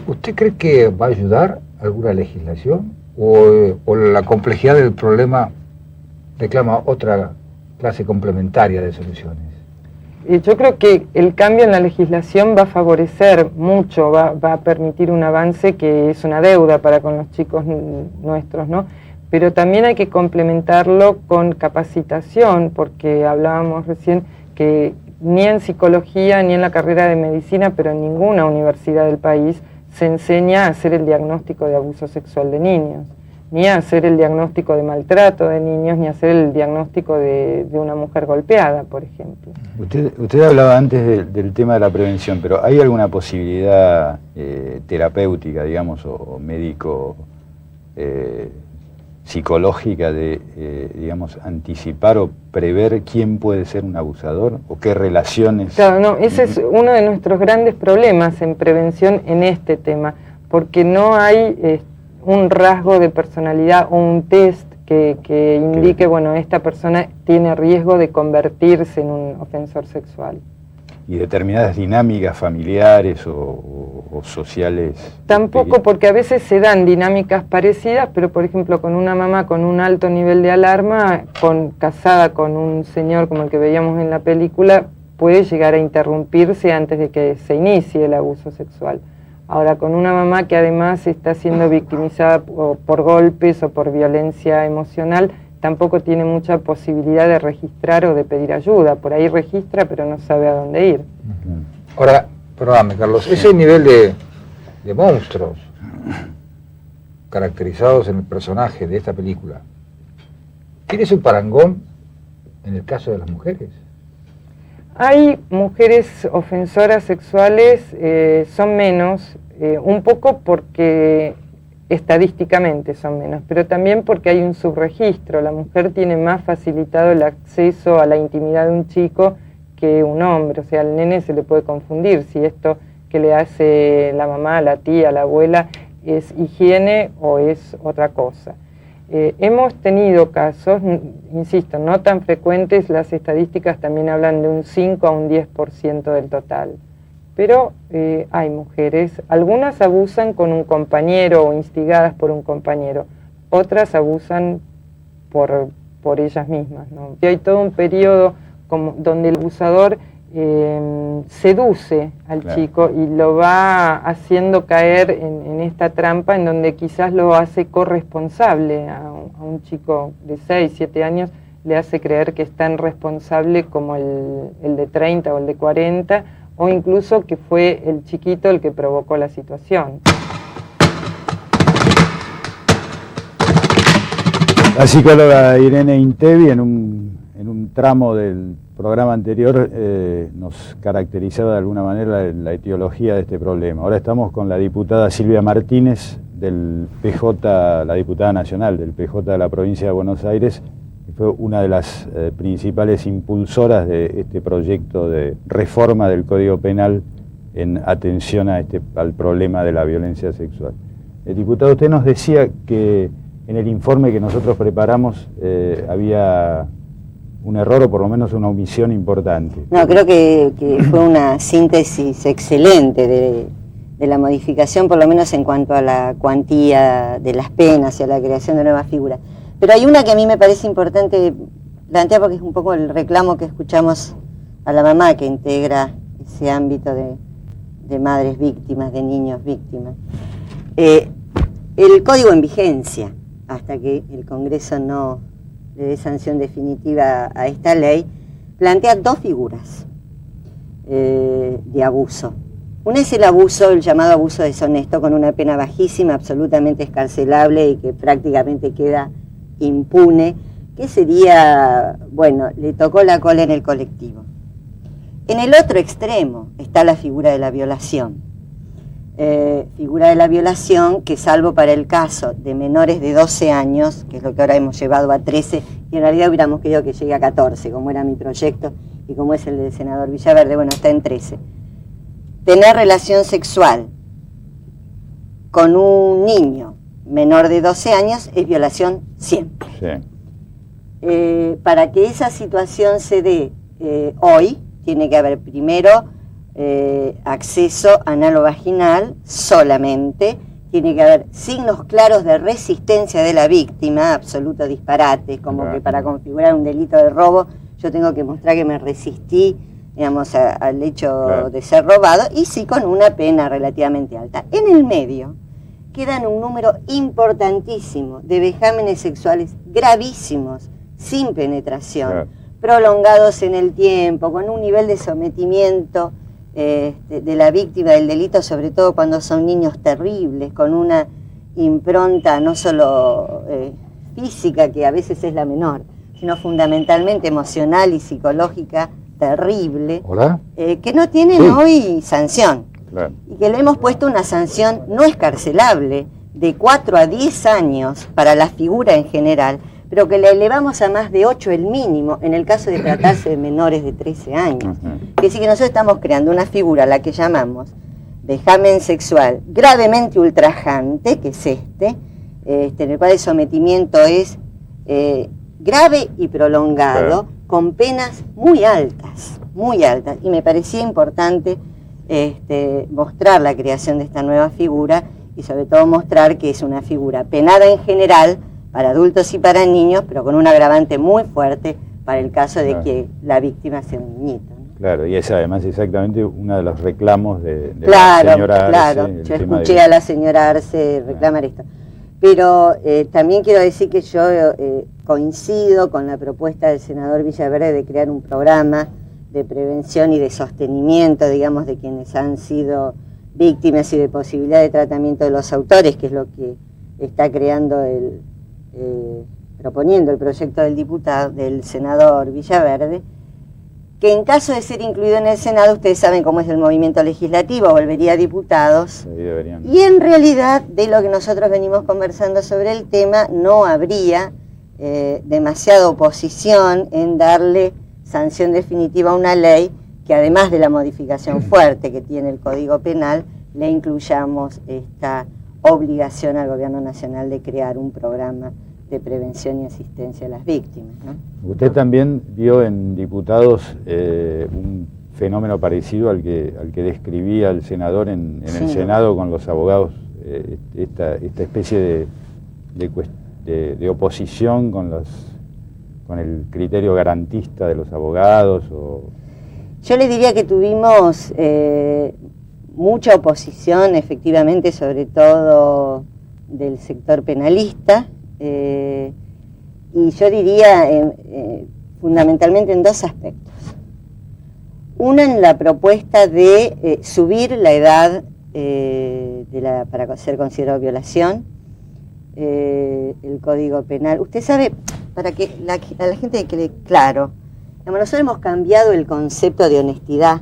¿Usted cree que va a ayudar alguna legislación o la complejidad del problema reclama otra clase complementaria de soluciones? Yo creo que el cambio en la legislación va a favorecer mucho, va a permitir un avance que es una deuda para con los chicos nuestros, ¿no? Pero también hay que complementarlo con capacitación, porque hablábamos recién que ni en psicología ni en la carrera de medicina, pero en ninguna universidad del país, se enseña a hacer el diagnóstico de abuso sexual de niños, ni a hacer el diagnóstico de maltrato de niños, ni a hacer el diagnóstico de una mujer golpeada, por ejemplo. Usted hablaba antes del tema de la prevención, pero ¿hay alguna posibilidad terapéutica, digamos, o médico, psicológica de, digamos, anticipar o prever quién puede ser un abusador o qué relaciones? Claro, no, ese es uno de nuestros grandes problemas en prevención en este tema, porque no hay un rasgo de personalidad o un test que indique, bueno, esta persona tiene riesgo de convertirse en un ofensor sexual. ¿Y determinadas dinámicas familiares o sociales? Tampoco, porque a veces se dan dinámicas parecidas, pero por ejemplo con una mamá con un alto nivel de alarma, casada con un señor como el que veíamos en la película, puede llegar a interrumpirse antes de que se inicie el abuso sexual. Ahora, con una mamá que además está siendo victimizada por golpes o por violencia emocional, tampoco tiene mucha posibilidad de registrar o de pedir ayuda. Por ahí registra, pero no sabe a dónde ir. Ahora, perdóname, Carlos, ese nivel de monstruos caracterizados en el personaje de esta película, ¿tiene su parangón en el caso de las mujeres? Hay mujeres ofensoras sexuales, son menos, un poco porque estadísticamente son menos, pero también porque hay un subregistro. La mujer tiene más facilitado el acceso a la intimidad de un chico que un hombre, o sea, al nene se le puede confundir si esto que le hace la mamá, la tía, la abuela es higiene o es otra cosa. Hemos tenido casos, insisto, no tan frecuentes, las estadísticas también hablan de un 5 a un 10% del total, pero hay mujeres, algunas abusan con un compañero o instigadas por un compañero, otras abusan por ellas mismas, ¿no? Y hay todo un periodo donde el abusador seduce al chico y lo va haciendo caer en esta trampa en donde quizás lo hace corresponsable a un chico de 6, 7 años, le hace creer que es tan responsable como el de 30 o el de 40, o incluso que fue el chiquito el que provocó la situación. La psicóloga Irene Intevi en un tramo del programa anterior nos caracterizaba de alguna manera la etiología de este problema. Ahora estamos con la diputada Silvia Martínez del PJ, la diputada nacional del PJ de la provincia de Buenos Aires, que fue una de las principales impulsoras de este proyecto de reforma del Código Penal en atención al problema de la violencia sexual. Diputado, usted nos decía que en el informe que nosotros preparamos había un error o por lo menos una omisión importante. No, creo que fue una síntesis excelente de la modificación, por lo menos en cuanto a la cuantía de las penas y a la creación de nuevas figuras. Pero hay una que a mí me parece importante plantear porque es un poco el reclamo que escuchamos a la mamá que integra ese ámbito de madres víctimas, de niños víctimas. El código en vigencia, hasta que el Congreso no le dé sanción definitiva a esta ley, plantea dos figuras de abuso. Una es el abuso, el llamado abuso deshonesto, con una pena bajísima, absolutamente escarcelable y que prácticamente queda impune que sería, bueno, le tocó la cola en el colectivo. En el otro extremo está la figura de la violación. Figura de la violación que, salvo para el caso de menores de 12 años, que es lo que ahora hemos llevado a 13, y en realidad hubiéramos querido que llegue a 14, como era mi proyecto y como es el del senador Villaverde, bueno, está en 13. Tener relación sexual con un niño menor de 12 años es violación siempre. Sí. Para que esa situación se dé hoy, tiene que haber primero acceso analo-vaginal solamente, tiene que haber signos claros de resistencia de la víctima, absoluto disparate, como que para configurar un delito de robo yo tengo que mostrar que me resistí, digamos, al hecho de ser robado, y sí con una pena relativamente alta. En el medio quedan un número importantísimo de vejámenes sexuales gravísimos, sin penetración, prolongados en el tiempo, con un nivel de sometimiento de la víctima del delito, sobre todo cuando son niños terribles, con una impronta no solo física, que a veces es la menor, sino fundamentalmente emocional y psicológica terrible, que no tienen hoy sanción. Y que le hemos puesto una sanción no escarcelable de 4 a 10 años para la figura en general, pero que le elevamos a más de 8 el mínimo en el caso de tratarse de menores de 13 años. Es decir, que nosotros estamos creando una figura a la que llamamos vejamen sexual gravemente ultrajante, que es en el cual el sometimiento es grave y prolongado, con penas muy altas, y me parecía importante mostrar la creación de esta nueva figura y sobre todo mostrar que es una figura penada en general para adultos y para niños, pero con un agravante muy fuerte para el caso de que la víctima sea un niñito, ¿no? Claro, y es además exactamente uno de los reclamos de la señora Arce. Claro, yo escuché a la señora Arce reclamar esto. Pero también quiero decir que yo coincido con la propuesta del senador Villaverde de crear un programa de prevención y de sostenimiento, digamos, de quienes han sido víctimas y de posibilidad de tratamiento de los autores, que es lo que está creando proponiendo el proyecto del senador Villaverde, que en caso de ser incluido en el Senado, ustedes saben cómo es el movimiento legislativo, volvería a diputados, y en realidad de lo que nosotros venimos conversando sobre el tema, no habría demasiada oposición en darle sanción definitiva a una ley que, además de la modificación fuerte que tiene el Código Penal, le incluyamos esta obligación al Gobierno Nacional de crear un programa de prevención y asistencia a las víctimas, ¿no? Usted también vio en diputados un fenómeno parecido al que describía el senador en el Senado con los abogados, esta especie de oposición con el criterio garantista de los abogados. Yo le diría que tuvimos mucha oposición, efectivamente, sobre todo del sector penalista, y yo diría fundamentalmente en 2 aspectos. Una, en la propuesta de subir la edad para ser considerado violación, el Código Penal. Usted sabe, para que a la gente quede claro, nosotros hemos cambiado el concepto de honestidad.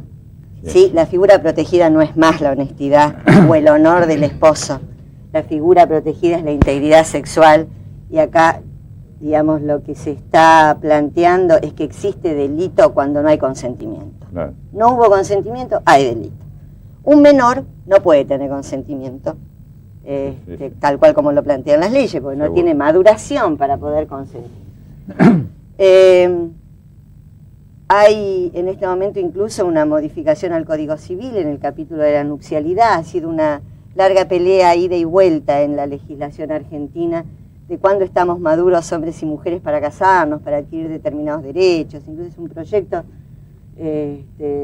¿Sí? La figura protegida no es más la honestidad o el honor del esposo. La figura protegida es la integridad sexual, y acá, digamos, lo que se está planteando es que existe delito cuando no hay consentimiento. No hubo consentimiento, hay delito. Un menor no puede tener consentimiento, tal cual como lo plantean las leyes, porque no tiene maduración para poder consentir. Hay en este momento incluso una modificación al Código Civil en el capítulo de la nupcialidad. Ha sido una larga pelea, ida y vuelta en la legislación argentina, de cuándo estamos maduros hombres y mujeres para casarnos, para adquirir determinados derechos. Incluso es un proyecto del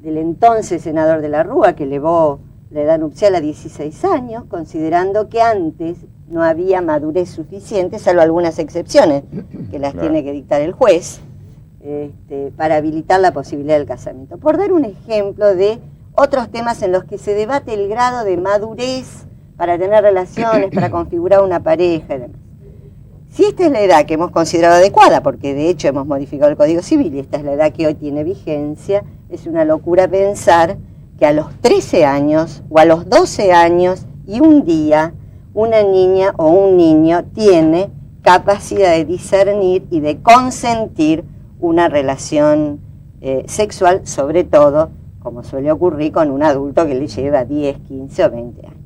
entonces senador de la Rúa, que elevó la edad nupcial a 16 años, considerando que antes no había madurez suficiente, salvo algunas excepciones que las tiene que dictar el juez, para habilitar la posibilidad del casamiento. Por dar un ejemplo de otros temas en los que se debate el grado de madurez para tener relaciones, para configurar una pareja y demás. Si esta es la edad que hemos considerado adecuada, porque de hecho hemos modificado el Código Civil y esta es la edad que hoy tiene vigencia, es una locura pensar que a los 13 años o a los 12 años y un día una niña o un niño tiene capacidad de discernir y de consentir una relación sexual, sobre todo, como suele ocurrir con un adulto que le lleva 10, 15 o 20 años.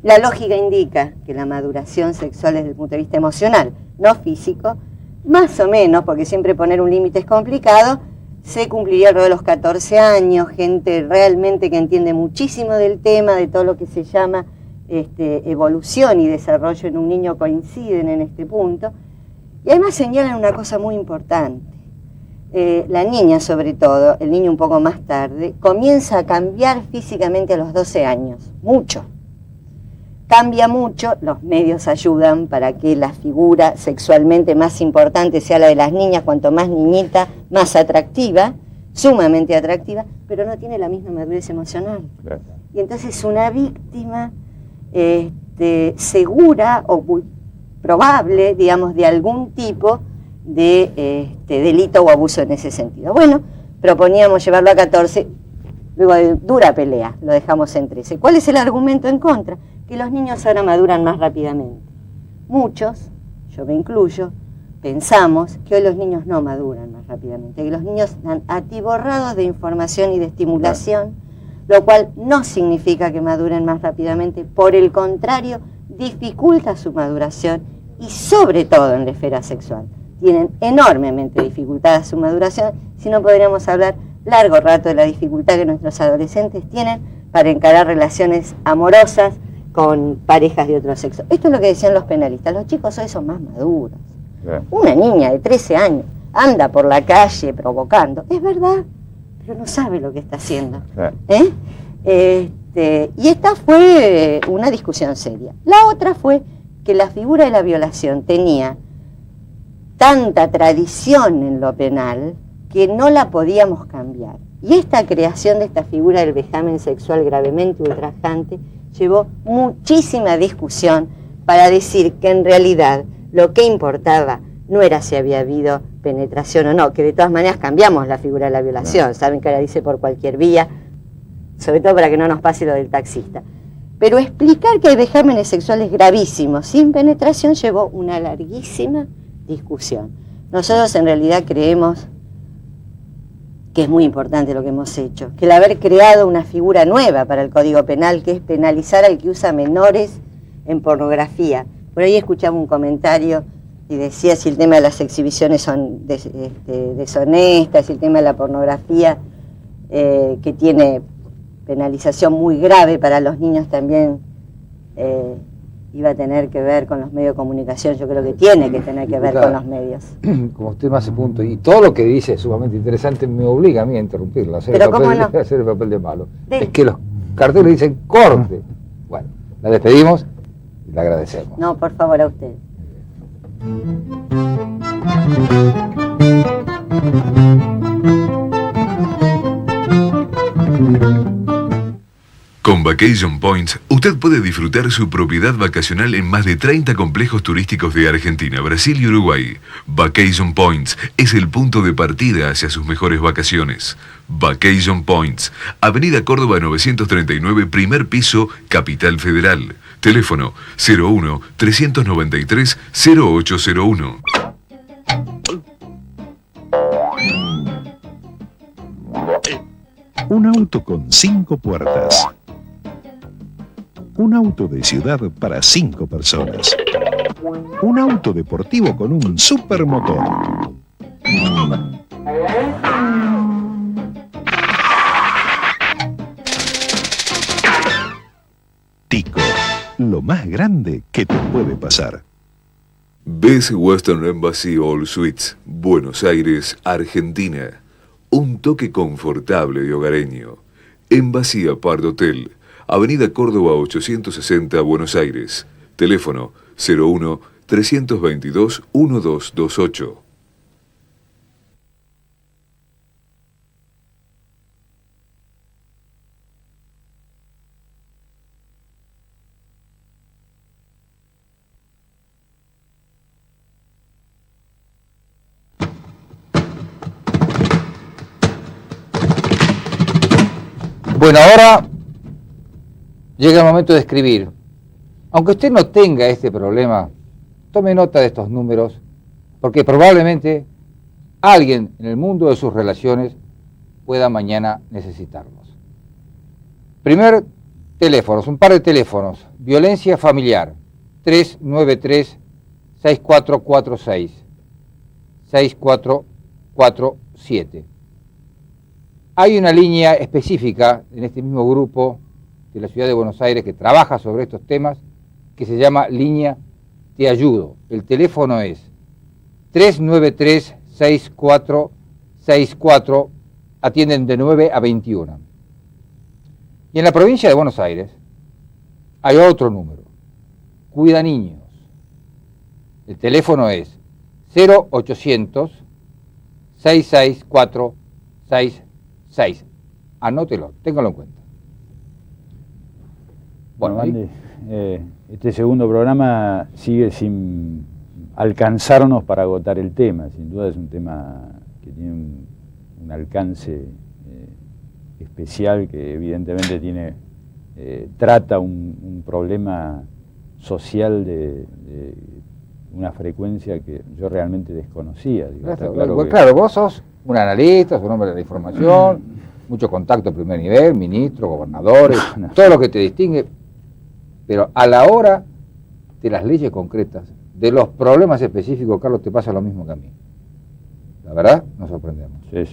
La lógica indica que la maduración sexual desde el punto de vista emocional, no físico, más o menos, porque siempre poner un límite es complicado, se cumpliría alrededor de los 14 años, gente realmente que entiende muchísimo del tema, de todo lo que se llama evolución y desarrollo en un niño coinciden en este punto. Y además señalan una cosa muy importante. La niña, sobre todo, el niño un poco más tarde, comienza a cambiar físicamente a los 12 años, mucho. Cambia mucho, los medios ayudan para que la figura sexualmente más importante sea la de las niñas, cuanto más niñita, más atractiva, sumamente atractiva, pero no tiene la misma madurez emocional. Claro. Y entonces es una víctima segura o probable, digamos, de algún tipo de delito o abuso en ese sentido. Bueno, proponíamos llevarlo a 14, luego de dura pelea, lo dejamos en 13. ¿Cuál es el argumento en contra? Que los niños ahora maduran más rápidamente. Muchos, yo me incluyo, pensamos que hoy los niños no maduran más rápidamente, que los niños están atiborrados de información y de estimulación, lo cual no significa que maduren más rápidamente, por el contrario, dificulta su maduración y sobre todo en la esfera sexual. Tienen enormemente dificultada su maduración, si no podríamos hablar largo rato de la dificultad que nuestros adolescentes tienen para encarar relaciones amorosas con parejas de otro sexo. Esto es lo que decían los penalistas, los chicos hoy son más maduros. Bien. Una niña de 13 años anda por la calle provocando, es verdad, pero no sabe lo que está haciendo. Y esta fue una discusión seria. La otra fue que la figura de la violación tenía tanta tradición en lo penal que no la podíamos cambiar. Y esta creación de esta figura del vejamen sexual gravemente ultrajante llevó muchísima discusión para decir que en realidad lo que importaba no era si había habido penetración o no, que de todas maneras cambiamos la figura de la violación, saben que ahora dice por cualquier vía, sobre todo para que no nos pase lo del taxista. Pero explicar que hay vejámenes sexuales gravísimos sin penetración llevó una larguísima discusión. Nosotros en realidad creemos que es muy importante lo que hemos hecho, que el haber creado una figura nueva para el Código Penal, que es penalizar al que usa menores en pornografía. Por ahí escuchaba un comentario y decía si el tema de las exhibiciones son deshonestas, si el tema de la pornografía, que tiene penalización muy grave para los niños también, iba a tener que ver con los medios de comunicación. Yo creo que tiene que tener que ver con los medios. Como usted me hace punto, y todo lo que dice es sumamente interesante, me obliga a mí a interrumpirlo, hacer, ¿pero cómo no? hacer el papel de malo. Es que los carteles dicen corte. Bueno, la despedimos y la agradecemos. No, por favor, a usted. Con Vacation Points, usted puede disfrutar su propiedad vacacional en más de 30 complejos turísticos de Argentina, Brasil y Uruguay. Vacation Points es el punto de partida hacia sus mejores vacaciones. Vacation Points, Avenida Córdoba 939, primer piso, Capital Federal. Teléfono 01-393-0801. Un auto con 5 puertas. Un auto de ciudad para 5 personas. Un auto deportivo con un supermotor. Tico, lo más grande que te puede pasar. Best Western Embassy All Suites, Buenos Aires, Argentina. Un toque confortable y hogareño. Embassy Apart Hotel, Avenida Córdoba 860, Buenos Aires. Teléfono 01-322-1228. Bueno, ahora llega el momento de escribir. Aunque usted no tenga este problema, tome nota de estos números, porque probablemente alguien en el mundo de sus relaciones pueda mañana necesitarlos. Primer teléfonos, un par de teléfonos. Violencia familiar, 393-6446, 6447. Hay una línea específica en este mismo grupo de la Ciudad de Buenos Aires que trabaja sobre estos temas, que se llama Línea Te Ayudo. El teléfono es 393-6464, atienden de 9 a 21. Y en la provincia de Buenos Aires hay otro número, Cuida Niños. El teléfono es 0800-664-666. Anótelo, téngalo en cuenta. Bueno, Andy, este segundo programa sigue sin alcanzarnos para agotar el tema. Sin duda es un tema que tiene un alcance especial, que evidentemente trata un problema social de una frecuencia que yo realmente desconocía. Digo, claro, vos sos un analista, sos un hombre de la información, mucho contacto a primer nivel, ministros, gobernadores, todo lo que te distingue, pero a la hora de las leyes concretas, de los problemas específicos, Carlos, te pasa lo mismo que a mí. La verdad, nos sorprendemos. Sí.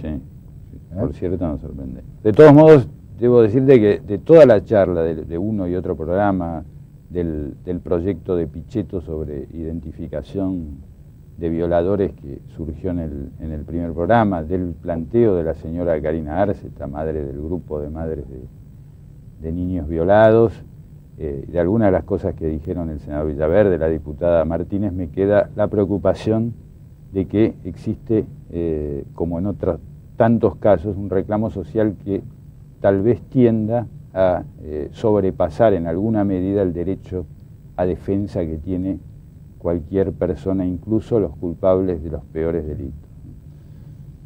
Por cierto, nos sorprende. De todos modos, debo decirte que de toda la charla de uno y otro programa, del proyecto de Pichetto sobre identificación de violadores que surgió en el primer programa, del planteo de la señora Karina Arce, esta madre del grupo de madres de niños violados, de algunas de las cosas que dijeron el senador Villaverde, la diputada Martínez, me queda la preocupación de que existe, como en otros tantos casos, un reclamo social que tal vez tienda a sobrepasar en alguna medida el derecho a defensa que tiene cualquier persona, incluso los culpables de los peores delitos.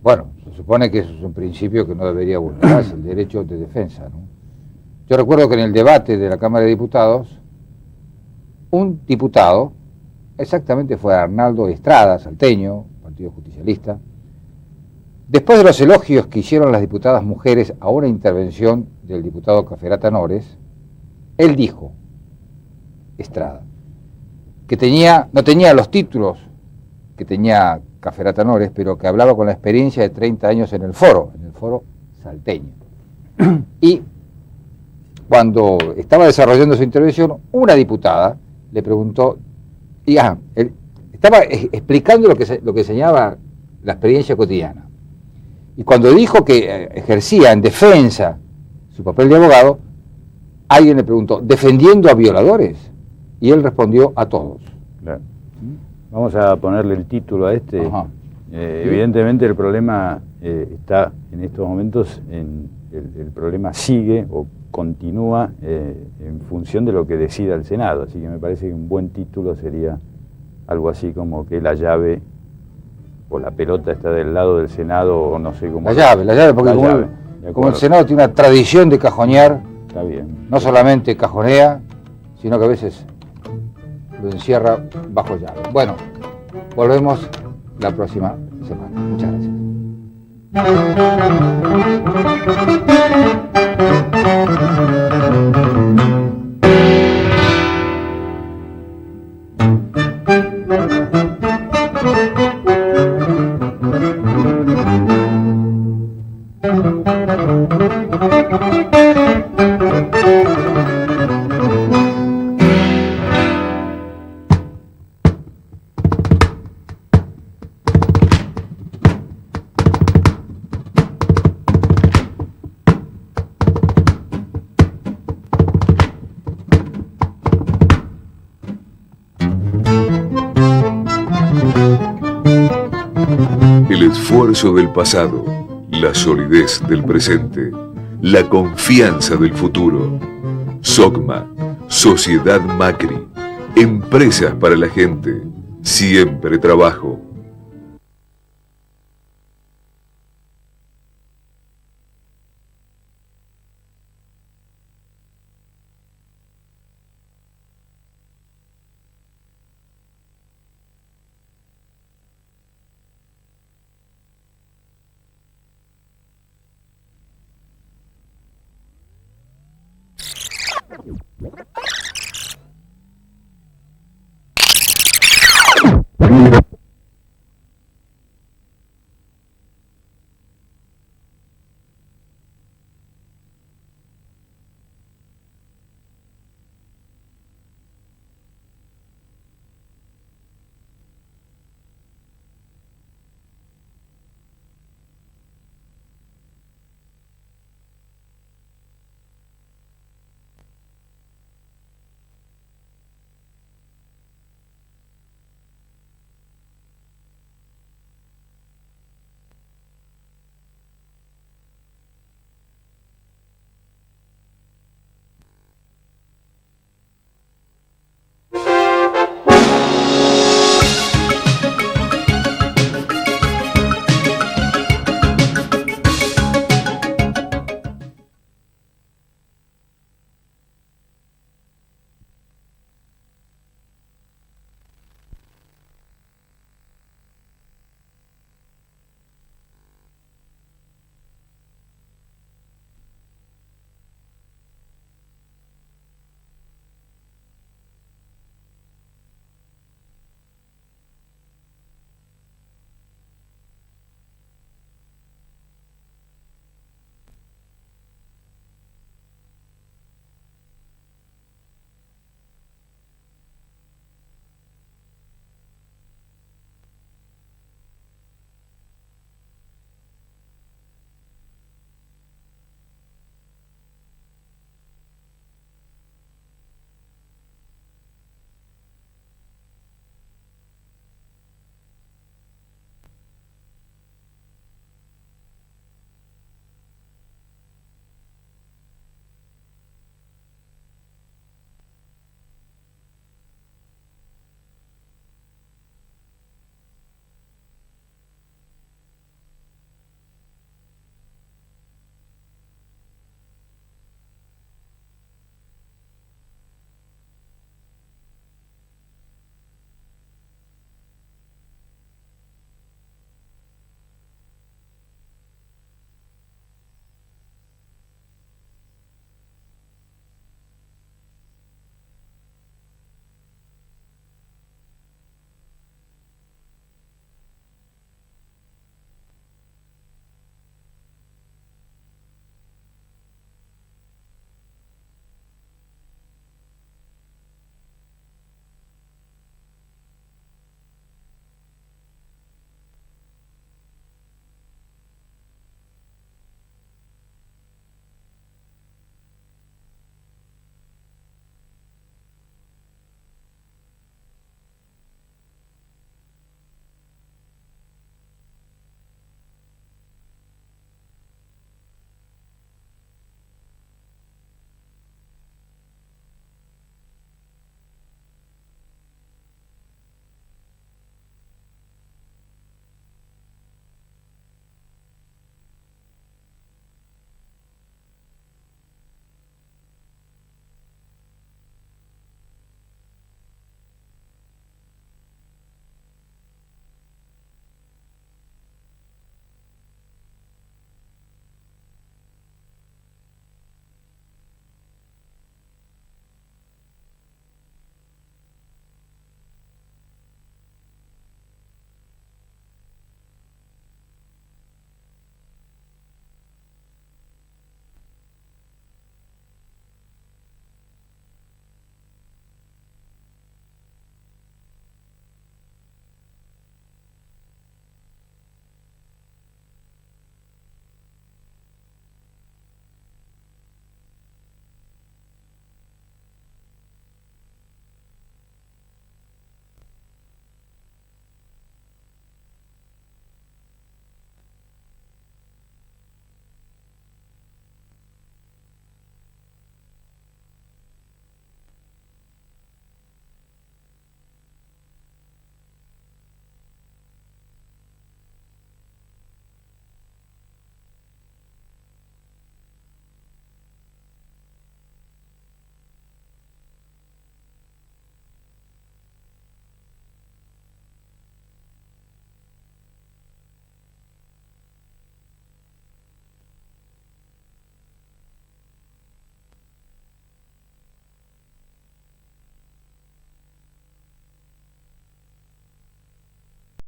Bueno, se supone que eso es un principio que no debería vulnerarse, el derecho de defensa, ¿no? Yo recuerdo que en el debate de la Cámara de Diputados, un diputado, exactamente fue Arnaldo Estrada, salteño, Partido Justicialista, después de los elogios que hicieron las diputadas mujeres a una intervención del diputado Caferata Nores, él dijo, Estrada, que no tenía los títulos que tenía Caferata Nores, pero que hablaba con la experiencia de 30 años en el foro salteño. Y cuando estaba desarrollando su intervención, una diputada le preguntó, él estaba explicando lo que enseñaba la experiencia cotidiana. Y cuando dijo que ejercía en defensa su papel de abogado, alguien le preguntó, ¿defendiendo a violadores? Y él respondió, a todos. Claro. Vamos a ponerle el título a este. Evidentemente el problema está en estos momentos, el problema sigue o continúa en función de lo que decida el Senado. Así que me parece que un buen título sería algo así como que la llave o la pelota está del lado del Senado, o no sé cómo. La llave, porque como el Senado tiene una tradición de cajonear, está bien. No solamente cajonea, sino que a veces lo encierra bajo llave. Bueno, volvemos la próxima semana. Muchas El esfuerzo del pasado, la solidez del presente, la confianza del futuro. SOCMA, Sociedad Macri, empresas para la gente, siempre trabajo. peligro